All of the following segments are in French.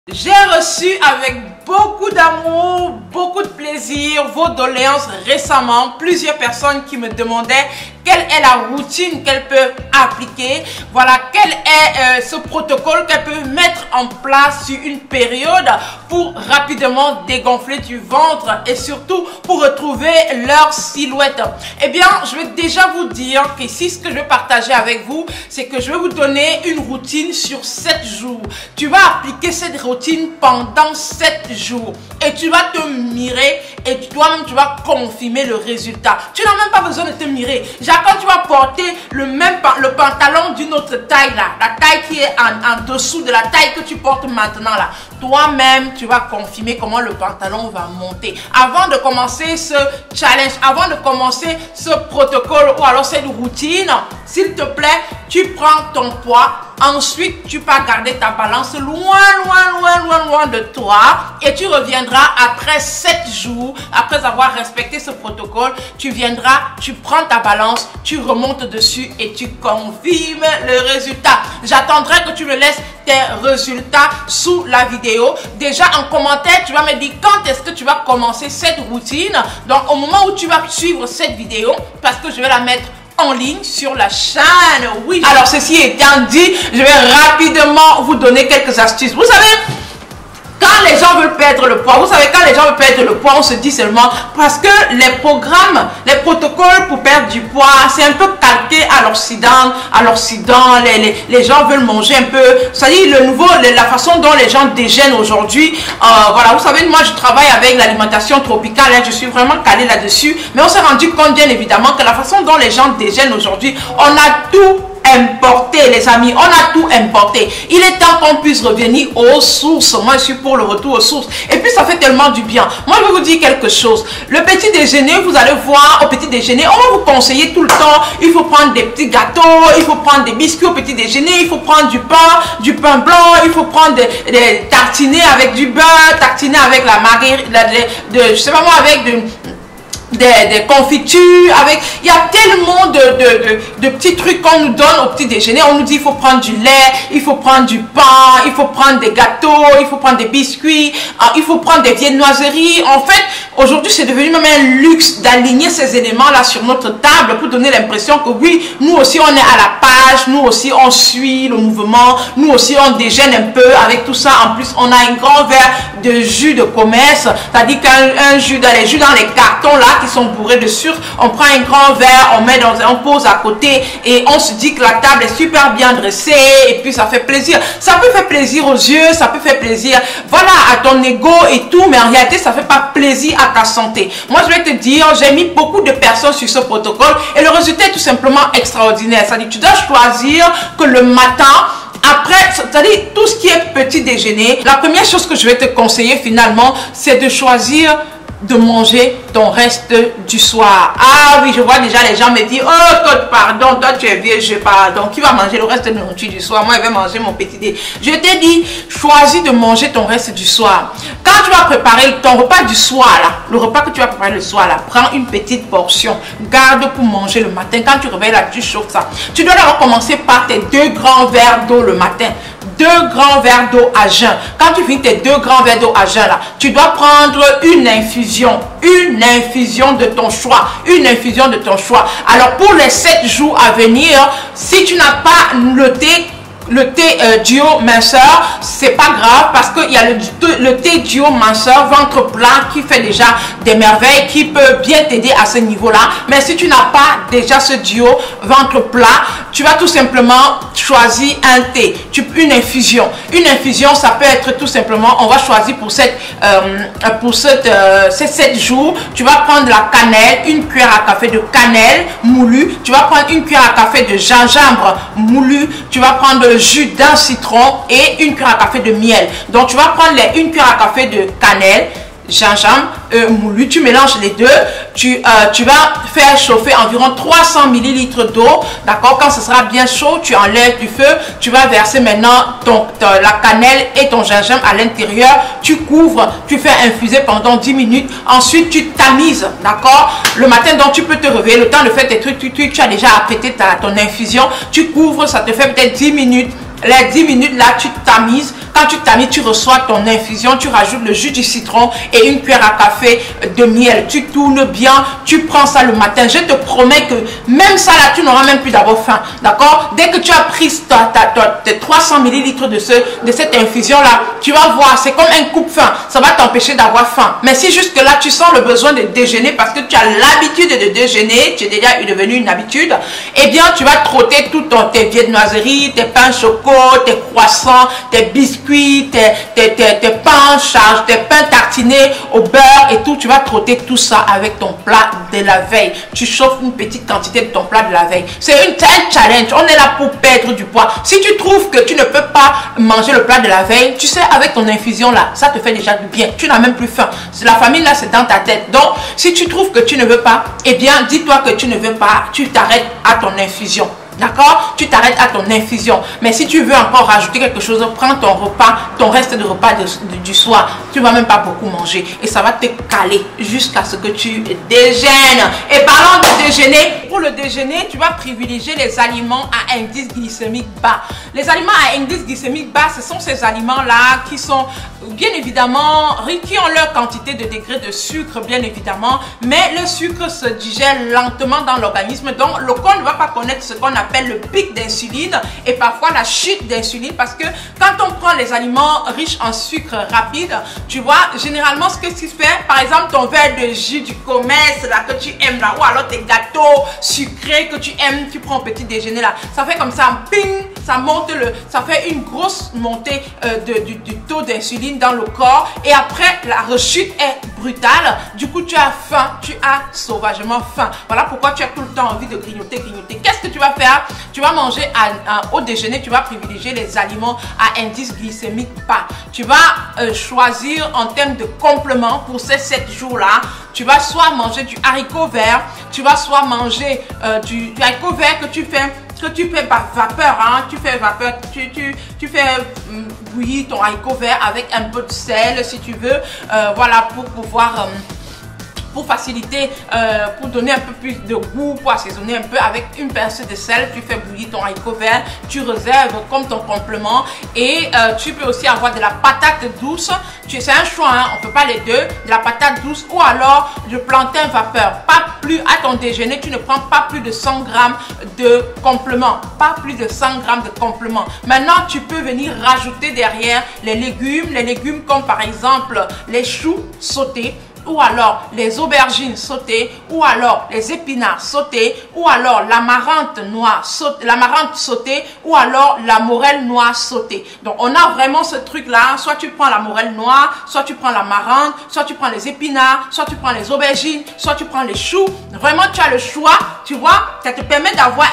J'ai reçu avec beaucoup d'amour, beaucoup de plaisir vos doléances récemment. Plusieurs personnes qui me demandaient quelle est la routine qu'elles peuvent appliquer. Voilà, quel est ce protocole qu'elles peuvent mettre en place sur une période pour rapidement dégonfler du ventre et surtout pour retrouver leur silhouette. Eh bien, je vais déjà vous dire qu'ici, ce que je vais partager avec vous, c'est que je vais vous donner une routine sur 7 jours. Tu vas appliquer cette routine pendant 7 jours et tu vas te mirer et toi-même tu vas confirmer le résultat. Tu n'as même pas besoin de te mirer. Quand tu vas porter le pantalon d'une autre taille là, la taille qui est en dessous de la taille que tu portes maintenant là, toi-même tu vas confirmer comment le pantalon va monter. Avant de commencer ce challenge, avant de commencer ce protocole ou alors cette routine, s'il te plaît, tu prends ton poids. Ensuite, tu vas garder ta balance loin de toi et tu reviendras après 7 jours, après avoir respecté ce protocole, tu viendras, tu prends ta balance, tu remontes dessus et tu confirmes le résultat. J'attendrai que tu me laisses tes résultats sous la vidéo. Déjà en commentaire, tu vas me dire quand est-ce que tu vas commencer cette routine. Donc au moment où tu vas suivre cette vidéo, parce que je vais la mettre en ligne sur la chaîne. Oui. Alors ceci étant dit, je vais rapidement vous donner quelques astuces. Vous savez, quand les gens veulent perdre le poids, vous savez, quand les gens veulent perdre le poids, on se dit seulement parce que les programmes, les protocoles pour perdre du poids, c'est un peu calqué à l'Occident. Les gens veulent manger un peu, c'est-à-dire la façon dont les gens déjeunent aujourd'hui. Voilà, vous savez, moi je travaille avec l'alimentation tropicale, hein, je suis vraiment calée là-dessus. Mais on s'est rendu compte bien évidemment que la façon dont les gens déjeunent aujourd'hui, on a tout importé, les amis, on a tout importé. Il est temps qu'on puisse revenir aux sources. Moi je suis pour le retour aux sources et puis ça fait tellement du bien. Moi je vais vous dire quelque chose. Le petit déjeuner, vous allez voir, au petit déjeuner on va vous conseiller tout le temps, il faut prendre des petits gâteaux, il faut prendre des biscuits au petit déjeuner, il faut prendre du pain blanc, il faut prendre des tartinés avec du beurre, tartiner avec la margarine, je sais pas moi, avec des confitures, il y a tellement de petits trucs qu'on nous donne au petit déjeuner. On nous dit il faut prendre du lait, il faut prendre du pain, il faut prendre des gâteaux, il faut prendre des biscuits, il faut prendre des viennoiseries. En fait, aujourd'hui c'est devenu même un luxe d'aligner ces éléments là sur notre table pour donner l'impression que oui, nous aussi on est à la page, nous aussi on suit le mouvement, nous aussi on déjeune un peu avec tout ça. En plus on a un grand verre de jus de commerce, c'est-à-dire qu'un jus dans les cartons là qui sont bourrés de sucre, on prend un grand verre, on pose à côté et on se dit que la table est super bien dressée et puis ça fait plaisir. Ça peut faire plaisir aux yeux, ça peut faire plaisir, voilà, à ton ego et tout, mais en réalité ça fait pas plaisir à ta santé. Moi je vais te dire, j'ai mis beaucoup de personnes sur ce protocole et le résultat est tout simplement extraordinaire. C'est-à-dire tu dois choisir que le matin, après, c'est-à-dire tout ce qui est petit déjeuner, la première chose que je vais te conseiller finalement, c'est de choisir de manger ton reste du soir. Ah oui, je vois déjà les gens me dire, oh toi, pardon, toi tu es vieux, je pardon, qui va manger le reste de nourriture du soir? Moi je vais manger mon petit déjeuner. Je t'ai dit, choisis de manger ton reste du soir. Quand tu vas préparer ton repas du soir là, le repas que tu vas préparer le soir là, prends une petite portion, garde pour manger le matin. Quand tu réveilles là, tu chauffes ça. Tu dois d'abord commencer par tes 2 grands verres d'eau le matin. 2 grands verres d'eau à jeun. Quand tu finis tes 2 grands verres d'eau à jeun là, tu dois prendre une infusion de ton choix, une infusion de ton choix. Alors pour les 7 jours à venir, si tu n'as pas le thé duo minceur, c'est pas grave parce qu'il y a le thé duo minceur ventre plat qui fait déjà des merveilles, qui peut bien t'aider à ce niveau là. Mais si tu n'as pas déjà ce duo ventre plat, tu vas tout simplement choisir un thé, une infusion. Une infusion, ça peut être tout simplement, on va choisir pour ces 7 jours, tu vas prendre la cannelle, une cuillère à café de cannelle moulue, tu vas prendre une cuillère à café de gingembre moulu, tu vas prendre le jus d'un citron et une cuillère à café de miel. Donc tu vas prendre une cuillère à café de cannelle, gingembre moulu, tu mélanges les deux, tu vas faire chauffer environ 300 ml d'eau, d'accord? Quand ce sera bien chaud, tu enlèves du feu, tu vas verser maintenant la cannelle et ton gingembre à l'intérieur, tu couvres, tu fais infuser pendant 10 minutes, ensuite tu tamises, d'accord? Le matin, donc tu peux te réveiller, le temps de faire tes trucs, tu as déjà apprêté ton infusion, tu couvres, ça te fait peut-être 10 minutes. Les 10 minutes là, tu tamises. Quand quand tu t'as mis, tu reçois ton infusion, tu rajoutes le jus du citron et une cuillère à café de miel. Tu tournes bien, tu prends ça le matin. Je te promets que même ça là, tu n'auras même plus d'avoir faim. D'accord? Dès que tu as pris tes 300 ml de cette infusion là, tu vas voir, c'est comme un coupe-faim. Ça va t'empêcher d'avoir faim. Mais si jusque là, tu sens le besoin de déjeuner parce que tu as l'habitude de déjeuner, tu es déjà devenu une habitude, eh bien, tu vas trotter tout tes viennoiseries, tes pains choco, tes croissants, tes biscuits, tes pains charges, tes pains tartinés au beurre et tout. Tu vas trotter tout ça avec ton plat de la veille. Tu chauffes une petite quantité de ton plat de la veille. C'est un challenge. On est là pour perdre du poids. Si tu trouves que tu ne peux pas manger le plat de la veille, tu sais, avec ton infusion là, ça te fait déjà du bien. Tu n'as même plus faim. La famille là, c'est dans ta tête. Donc, si tu trouves que tu ne veux pas, eh bien, dis-toi que tu ne veux pas, tu t'arrêtes à ton infusion. D'accord? Tu t'arrêtes à ton infusion. Mais si tu veux encore rajouter quelque chose, prends ton repas, ton reste de repas du soir. Tu ne vas même pas beaucoup manger. Et ça va te caler jusqu'à ce que tu déjeunes. Et parlant de déjeuner, pour le déjeuner, tu vas privilégier les aliments à indice glycémique bas. Les aliments à indice glycémique bas, ce sont ces aliments-là qui sont bien évidemment, qui ont leur quantité de degrés de sucre, bien évidemment. Mais le sucre se digère lentement dans l'organisme. Donc, le corps ne va pas connaître ce qu'on appelle le pic d'insuline et parfois la chute d'insuline, parce que quand on prend les aliments riches en sucre rapide, tu vois, généralement ce que tu fais, par exemple ton verre de jus du commerce là que tu aimes là, ou alors tes gâteaux sucrés que tu aimes, tu prends au petit déjeuner là, ça fait comme ça, ping, ça monte ça fait une grosse montée du taux d'insuline dans le corps et après la rechute est brutale. Du coup tu as faim, tu as sauvagement faim. Voilà pourquoi tu as tout le temps envie de grignoter. Qu'est-ce que tu vas faire? Tu vas manger au déjeuner, tu vas privilégier les aliments à indice glycémique bas. Tu vas choisir en termes de compléments pour ces 7 jours-là. Tu vas soit manger du haricot vert, tu vas soit manger du haricot vert que tu fais vapeur, hein, tu fais vapeur, tu fais bouillir ton haricot vert avec un peu de sel si tu veux, voilà, pour pouvoir pour faciliter, pour donner un peu plus de goût, pour assaisonner un peu avec une pincée de sel. Tu fais bouillir ton haricot vert, tu réserves comme ton complément et tu peux aussi avoir de la patate douce. C'est un choix, hein, on ne peut pas les deux, de la patate douce ou alors du plantain vapeur. Pas plus à ton déjeuner, tu ne prends pas plus de 100 grammes de complément, pas plus de 100 grammes de complément. Maintenant, tu peux venir rajouter derrière les légumes comme par exemple les choux sautés, ou alors les aubergines sautées, ou alors les épinards sautés, ou alors l'amarante noire sautée, ou alors la morelle noire sautée. Donc on a vraiment ce truc là, soit tu prends la morelle noire, soit tu prends l'amarante, soit tu prends les épinards, soit tu prends les aubergines, soit tu prends les choux. Vraiment tu as le choix, tu vois, ça te permet d'avoir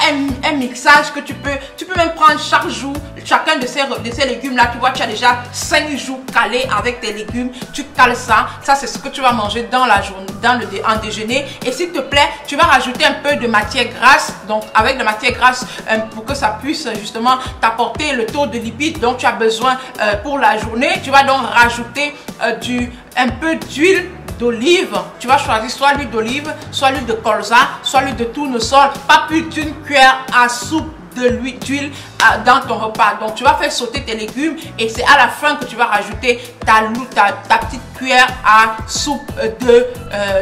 un mixage que tu peux même prendre chaque jour, chacun de ces légumes là, tu vois, tu as déjà 5 jours calés avec tes légumes, tu cales ça c'est ce que tu vas manger dans la journée, en déjeuner. Et s'il te plaît, tu vas rajouter un peu de matière grasse, donc avec de matière grasse pour que ça puisse justement t'apporter le taux de lipides dont tu as besoin pour la journée. Tu vas donc rajouter un peu d'huile d'olive. Tu vas choisir soit l'huile d'olive, soit l'huile de colza, soit l'huile de tournesol, pas plus d'une cuillère à soupe d'huile dans ton repas. Donc tu vas faire sauter tes légumes et c'est à la fin que tu vas rajouter ta petite cuillère à soupe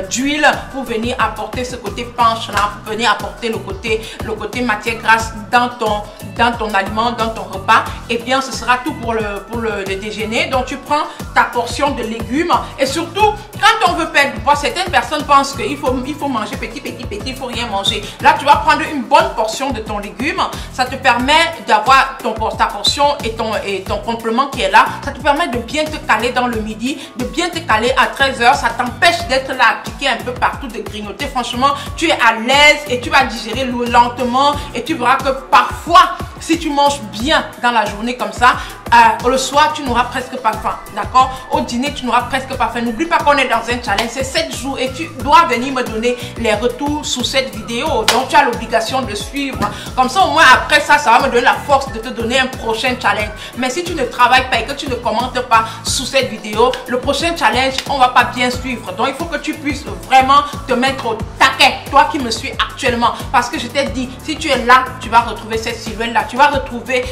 d'huile pour venir apporter ce côté punch là, pour venir apporter le côté matière grasse dans ton aliment, dans ton repas. Et bien ce sera tout pour le déjeuner. Donc tu prends ta portion de légumes et surtout quand on veut perdre du poids, certaines personnes pensent qu'il faut manger petit, il faut rien manger. Là tu vas prendre une bonne portion de ton légume, ça te permet d'avoir ta portion et ton complément qui est là. Ça te permet de bien te caler dans le midi, de bien te caler à 13 h. Ça t'empêche d'être là à piquer un peu partout, de grignoter. Franchement, tu es à l'aise et tu vas digérer lentement et tu verras que parfois, si tu manges bien dans la journée comme ça, le soir, tu n'auras presque pas faim. D'accord? Au dîner, tu n'auras presque pas faim. N'oublie pas qu'on est dans un challenge. C'est 7 jours et tu dois venir me donner les retours sous cette vidéo. Donc, tu as l'obligation de suivre. Comme ça, au moins, après ça, ça va me donner la force de te donner un prochain challenge. Mais si tu ne travailles pas et que tu ne commentes pas sous cette vidéo, le prochain challenge, on ne va pas bien suivre. Donc, il faut que tu puisses vraiment te mettre au tac paquet, toi qui me suis actuellement. Parce que je t'ai dit, si tu es là, tu vas retrouver cette silhouette-là. Tu vas retrouver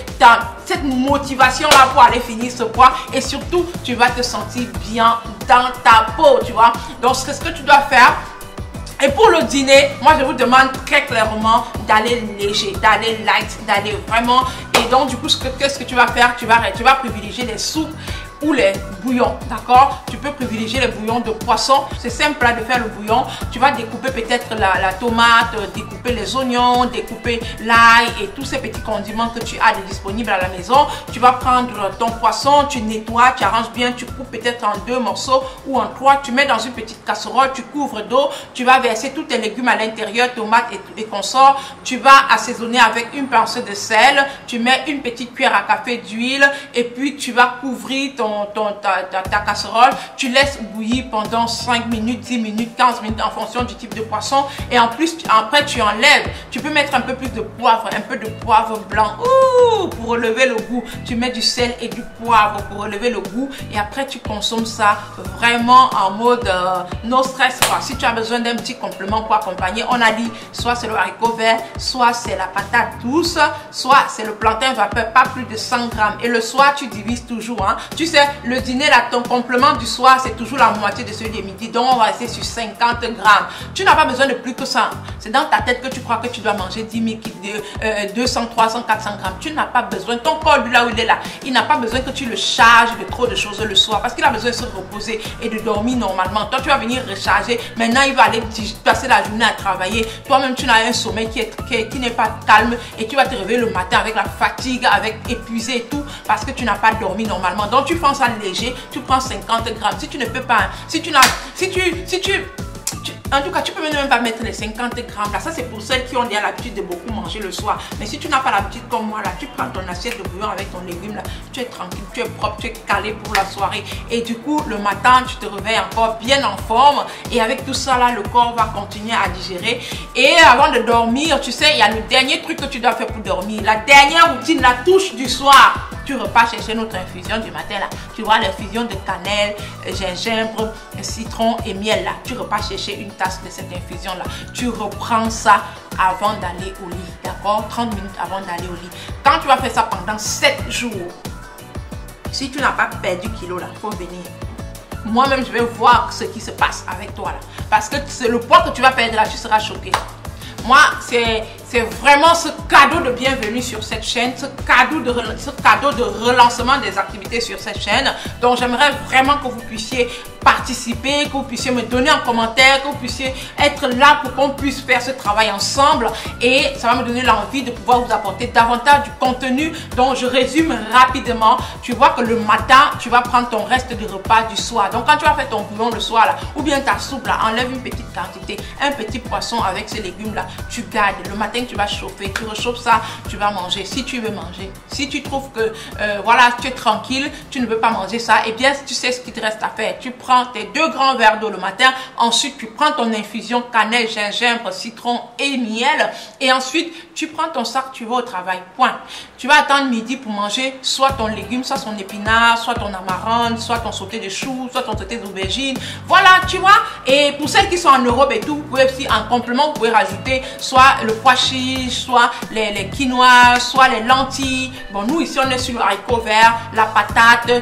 cette motivation-là pour aller finir ce poids. Et surtout, tu vas te sentir bien dans ta peau, tu vois. Donc, c'est ce que tu dois faire. Et pour le dîner, moi je vous demande très clairement d'aller léger, d'aller light, d'aller vraiment. Et donc du coup, qu'est-ce que tu vas faire? Tu vas privilégier les soupes ou les bouillons, d'accord? Tu peux privilégier les bouillons de poisson. C'est simple là de faire le bouillon. Tu vas découper peut-être la tomate, découper les oignons, découper l'ail et tous ces petits condiments que tu as de disponibles à la maison. Tu vas prendre ton poisson, tu nettoies, tu arranges bien, tu coupes peut-être en 2 morceaux ou en 3. Tu mets dans une petite casserole, tu couvres d'eau, tu vas verser tous tes légumes à l'intérieur, tomates et consorts. Tu vas assaisonner avec une pincée de sel, tu mets une petite cuillère à café d'huile et puis tu vas couvrir ta casserole, tu laisses bouillir pendant 5 minutes, 10 minutes, 15 minutes en fonction du type de poisson. Et en plus, après tu enlèves, tu peux mettre un peu plus de poivre, un peu de poivre blanc pour relever le goût. Tu mets du sel et du poivre pour relever le goût et après tu consommes ça vraiment en mode no stress quoi. Si tu as besoin d'un petit complément pour accompagner, on a dit soit c'est le haricot vert, soit c'est la patate douce, soit c'est le plantain vapeur, pas plus de 100 grammes. Et le soir tu divises toujours, hein. Tu sais, le dîner là, ton complément du soir, c'est toujours la moitié de celui de midi. Donc, on va rester sur 50 grammes. Tu n'as pas besoin de plus que ça. C'est dans ta tête que tu crois que tu dois manger 10 000, 200, 300, 400 grammes. Tu n'as pas besoin. Ton corps, lui, là où il est là, il n'a pas besoin que tu le charges de trop de choses le soir. Parce qu'il a besoin de se reposer et de dormir normalement. Toi, tu vas venir recharger. Maintenant, il va aller passer la journée à travailler. Toi-même, tu n'as un sommeil qui n'est pas calme. Et tu vas te réveiller le matin avec la fatigue, avec épuisé et tout. Parce que tu n'as pas dormi normalement. Donc, tu prends ça léger, tu prends 50 grammes. Si tu ne peux pas, en tout cas, tu peux même pas mettre les 50 grammes là. Ça, c'est pour celles qui ont déjà l'habitude de beaucoup manger le soir. Mais si tu n'as pas l'habitude comme moi là, tu prends ton assiette de bouillon avec ton légume là, tu es tranquille, tu es propre, tu es calé pour la soirée. Et du coup, le matin, tu te réveilles encore bien en forme. Et avec tout ça là, le corps va continuer à digérer. Et avant de dormir, tu sais, il y a le dernier truc que tu dois faire pour dormir. La dernière routine, la touche du soir. Tu repars chercher notre infusion du matin là. Tu vois l'infusion de cannelle, gingembre, citron et miel là. Tu repars chercher une tasse de cette infusion là. Tu reprends ça avant d'aller au lit. D'accord? 30 minutes avant d'aller au lit. Quand tu vas faire ça pendant 7 jours, si tu n'as pas perdu kilo là, il faut venir. Moi-même, je vais voir ce qui se passe avec toi là. Parce que c'est le poids que tu vas perdre là, tu seras choqué. Moi, c'est vraiment ce cadeau de bienvenue sur cette chaîne, ce cadeau de relancement des activités sur cette chaîne. Donc, j'aimerais vraiment que vous puissiez participer, que vous puissiez me donner en commentaire, que vous puissiez être là pour qu'on puisse faire ce travail ensemble. Et ça va me donner l'envie de pouvoir vous apporter davantage du contenu. Donc, je résume rapidement. Tu vois que le matin, tu vas prendre ton reste de repas du soir. Donc, quand tu vas faire ton bouillon le soir, là, ou bien ta soupe, là, enlève une petite quantité, un petit poisson avec ces légumes-là. Tu gardes. Le matin, tu vas chauffer, tu réchauffes ça, tu vas manger si tu veux manger. Si tu trouves que voilà, tu es tranquille, tu ne veux pas manger ça, et bien tu sais ce qu'il te reste à faire. Tu prends tes 2 grands verres d'eau le matin, ensuite tu prends ton infusion cannelle, gingembre, citron et miel, et ensuite tu prends ton sac, tu vas au travail. Point. Tu vas attendre midi pour manger soit ton légume, soit son épinard, soit ton amarante, soit ton sauté de choux, soit ton sauté d'aubergine. Voilà, tu vois. Et pour celles qui sont en Europe et tout, vous pouvez aussi en complément, vous pouvez rajouter soit le pois chiche, soit les quinoa, soit les lentilles. Bon, nous ici on est sur le haricot vert, la patate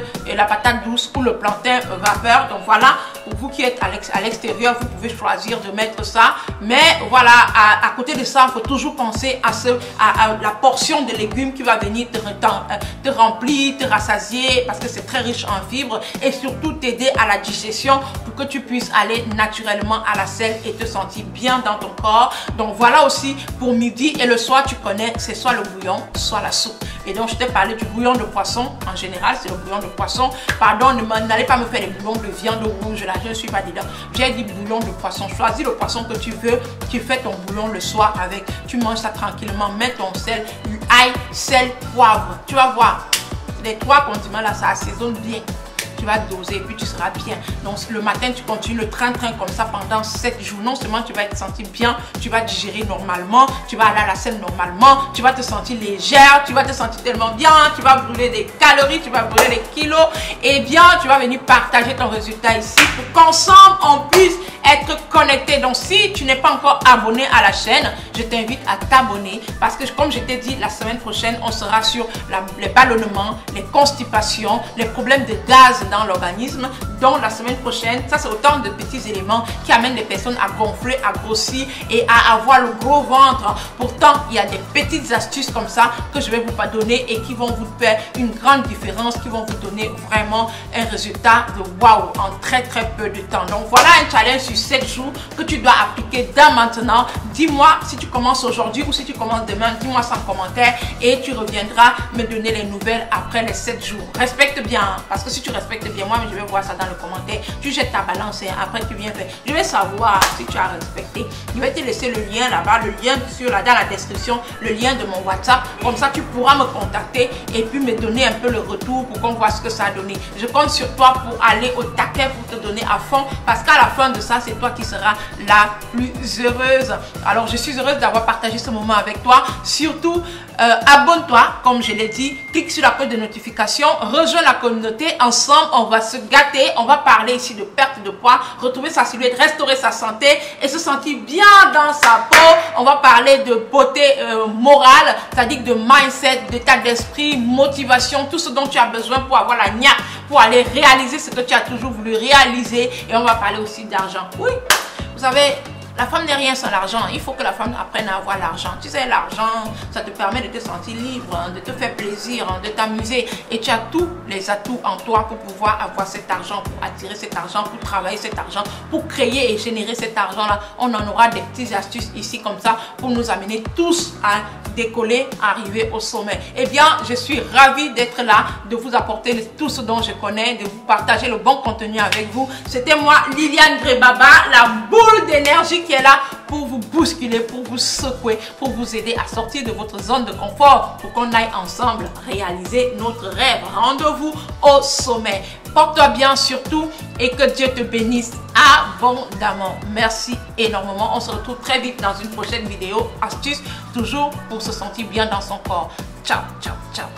douce ou le plantain vapeur. Donc voilà, pour vous qui êtes à l'extérieur, vous pouvez choisir de mettre ça. Mais voilà, à côté de ça, il faut toujours penser à la portion de légumes qui va venir te remplir, te rassasier, parce que c'est très riche en fibres et surtout t'aider à la digestion pour que tu puisses aller naturellement à la selle et te sentir bien dans ton corps. Donc voilà aussi pour midi et le soir, tu connais, c'est soit le bouillon, soit la soupe. Et donc je t'ai parlé du bouillon de poisson, en général c'est le bouillon de poisson. Pardon, n'allez pas me faire des bouillons de viande rouge, là je ne suis pas dedans. J'ai dit bouillon de poisson, choisis le poisson que tu veux, tu fais ton bouillon le soir avec, tu manges ça tranquillement, mets ton sel, ail, sel, poivre. Tu vas voir, les 3 condiments là, ça assaisonne bien. Tu tu vas doser et puis tu seras bien. Donc le matin, tu continues le train-train comme ça pendant 7 jours. Non seulement tu vas te sentir bien, tu vas digérer normalement, tu vas aller à la scène normalement, tu vas te sentir légère, tu vas te sentir tellement bien, tu vas brûler des calories, tu vas brûler des kilos et bien tu vas venir partager ton résultat ici pour qu'ensemble on puisse être connecté. Donc si tu n'es pas encore abonné à la chaîne, je t'invite à t'abonner parce que comme je t'ai dit, la semaine prochaine on sera sur les ballonnements, les constipations, les problèmes de gaz dans l'organisme. Donc la semaine prochaine, ça c'est autant de petits éléments qui amènent les personnes à gonfler, à grossir et à avoir le gros ventre. Pourtant il y a des petites astuces comme ça que je vais vous donner et qui vont vous faire une grande différence, qui vont vous donner vraiment un résultat de waouh en très peu de temps. Donc voilà un challenge sur 7 jours que tu dois appliquer dès maintenant. Dis-moi si tu commences aujourd'hui ou si tu commences demain, dis-moi ça en commentaire et tu reviendras me donner les nouvelles après les 7 jours. Respecte bien, parce que si tu respectes bien, moi je vais voir ça dans le commentaire. Tu jettes ta balance et après tu viens faire. Je vais savoir si tu as respecté. Je vais te laisser le lien là-bas, le lien dans la description, le lien de mon WhatsApp. Comme ça tu pourras me contacter et puis me donner un peu le retour pour qu'on voit ce que ça a donné. Je compte sur toi pour aller au taquet, pour te donner à fond, parce qu'à la fin de ça, c'est toi qui seras la plus heureuse. Alors je suis heureuse d'avoir partagé ce moment avec toi. Surtout abonne-toi, comme je l'ai dit, clique sur la cloche de notification, rejoins la communauté. Ensemble on va se gâter, on va parler ici de perte de poids, retrouver sa silhouette, restaurer sa santé et se sentir bien dans sa peau. On va parler de beauté morale, c'est-à-dire de mindset, d'état d'esprit, motivation, tout ce dont tu as besoin pour avoir la niaque, pour aller réaliser ce que tu as toujours voulu réaliser. Et on va parler aussi d'argent. Oui, vous savez, la femme n'est rien sans l'argent. Il faut que la femme apprenne à avoir l'argent. Tu sais, l'argent, ça te permet de te sentir libre, de te faire plaisir, de t'amuser. Et tu as tous les atouts en toi pour pouvoir avoir cet argent, pour attirer cet argent, pour travailler cet argent, pour créer et générer cet argent-là. On en aura des petites astuces ici comme ça pour nous amener tous à décoller, arriver au sommet. Eh bien, je suis ravie d'être là, de vous apporter tout ce dont je connais, de vous partager le bon contenu avec vous. C'était moi, Liliane Grebaba, la boule d'énergie qui est là pour vous bousculer, pour vous secouer, pour vous aider à sortir de votre zone de confort, pour qu'on aille ensemble réaliser notre rêve. Rendez-vous au sommet. Porte-toi bien surtout et que Dieu te bénisse abondamment. Merci énormément. On se retrouve très vite dans une prochaine vidéo astuce, toujours pour se sentir bien dans son corps. Ciao, ciao, ciao.